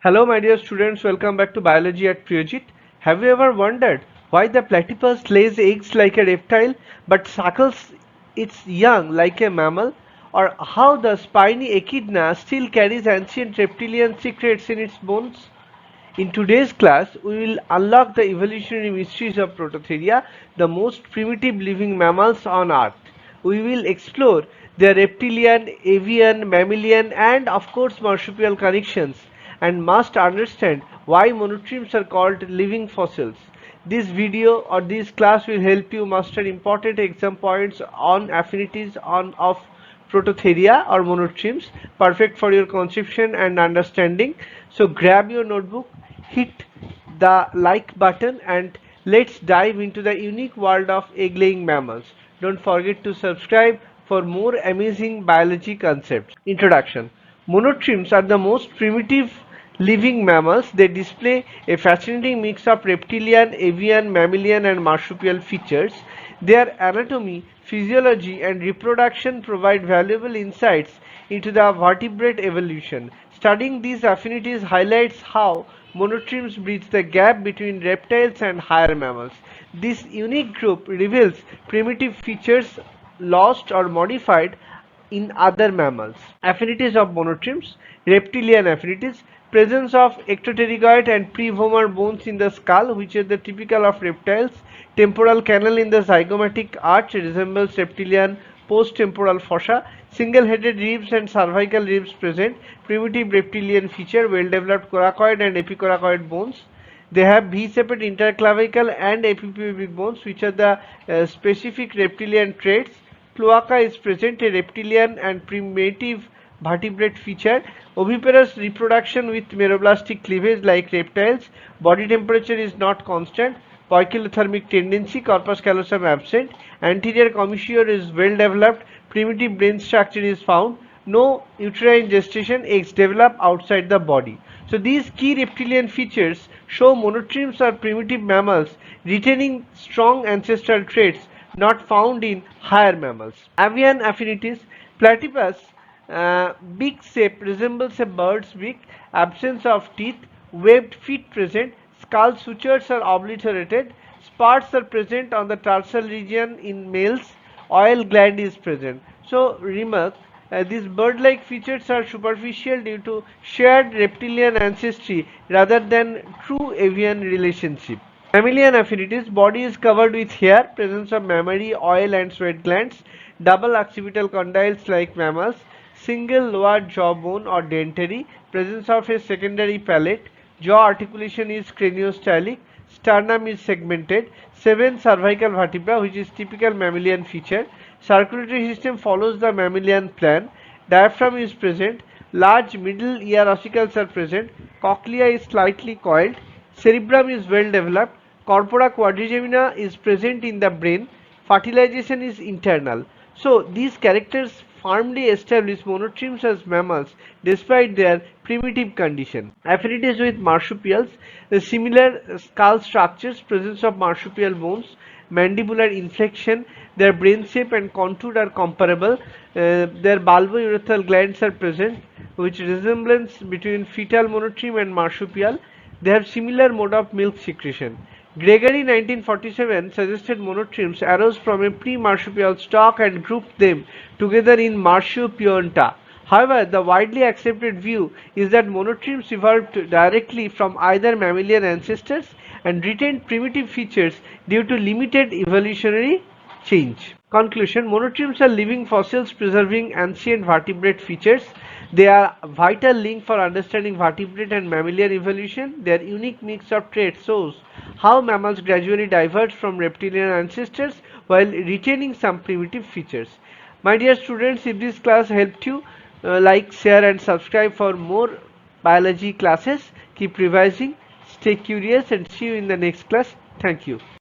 Hello my dear students, welcome back to Biology at Priyajit. Have you ever wondered why the platypus lays eggs like a reptile but suckles its young like a mammal? Or how the spiny echidna still carries ancient reptilian secrets in its bones? In today's class, we will unlock the evolutionary mysteries of Prototheria, the most primitive living mammals on Earth. We will explore their reptilian, avian, mammalian, and of course marsupial connections, and must understand why monotremes are called living fossils. This video or this class will help you master important exam points on affinities of Prototheria or monotremes, perfect for your conception and understanding. So grab your notebook, hit the like button, and let's dive into the unique world of egg-laying mammals. Don't forget to subscribe for more amazing biology concepts. Introduction. Monotremes are the most primitive living mammals. They display a fascinating mix of reptilian, avian, mammalian, and marsupial features. Their anatomy, physiology, and reproduction provide valuable insights into the vertebrate evolution. Studying these affinities highlights how monotremes bridge the gap between reptiles and higher mammals. This unique group reveals primitive features lost or modified in other mammals. Affinities of monotremes, reptilian affinities, presence of ectopterygoid and prevomer bones in the skull, which is the typical of reptiles. Temporal canal in the zygomatic arch resembles reptilian post-temporal fossa. Single-headed ribs and cervical ribs present. Primitive reptilian feature, well-developed coracoid and epicoracoid bones. They have V-shaped interclavicle and epipubic bones, which are the specific reptilian traits. Cloaca is present, a reptilian and primitive vertebrate feature. Oviparous reproduction with meroblastic cleavage like reptiles. Body temperature is not constant. Poikilothermic tendency, corpus callosum absent. Anterior commissure is well developed. Primitive brain structure is found. No uterine gestation, eggs develop outside the body. So these key reptilian features show monotremes are primitive mammals retaining strong ancestral traits not found in higher mammals. Avian affinities. Platypus beak shape resembles a bird's beak, absence of teeth, webbed feet present, skull sutures are obliterated, spots are present on the tarsal region in males, oil gland is present. So remark, these bird-like features are superficial due to shared reptilian ancestry rather than true avian relationship. Mammalian affinities. Body is covered with hair, presence of mammary, oil and sweat glands, double occipital condyles like mammals, single lower jawbone or dentary, presence of a secondary palate, jaw articulation is craniostylic, sternum is segmented, 7 cervical vertebra which is typical mammalian feature, circulatory system follows the mammalian plan, diaphragm is present, large middle ear ossicles are present, cochlea is slightly coiled, cerebrum is well developed, corpora quadrigemina is present in the brain, fertilization is internal. So these characters firmly establish monotremes as mammals despite their primitive condition. Affinities with marsupials, the similar skull structures, presence of marsupial bones, mandibular inflection, their brain shape and contour are comparable. Their bulbourethral glands are present, which resemblance between fetal monotreme and marsupial. They have similar mode of milk secretion. Gregory 1947 suggested monotremes arose from a pre-marsupial stock and grouped them together in Marsupionta. However, the widely accepted view is that monotremes evolved directly from either mammalian ancestors and retained primitive features due to limited evolutionary change. Conclusion. Monotremes are living fossils preserving ancient vertebrate features. They are a vital link for understanding vertebrate and mammalian evolution. Their unique mix of traits shows how mammals gradually diverged from reptilian ancestors while retaining some primitive features. My dear students, if this class helped you, like, share and subscribe for more biology classes. Keep revising, stay curious and see you in the next class. Thank you.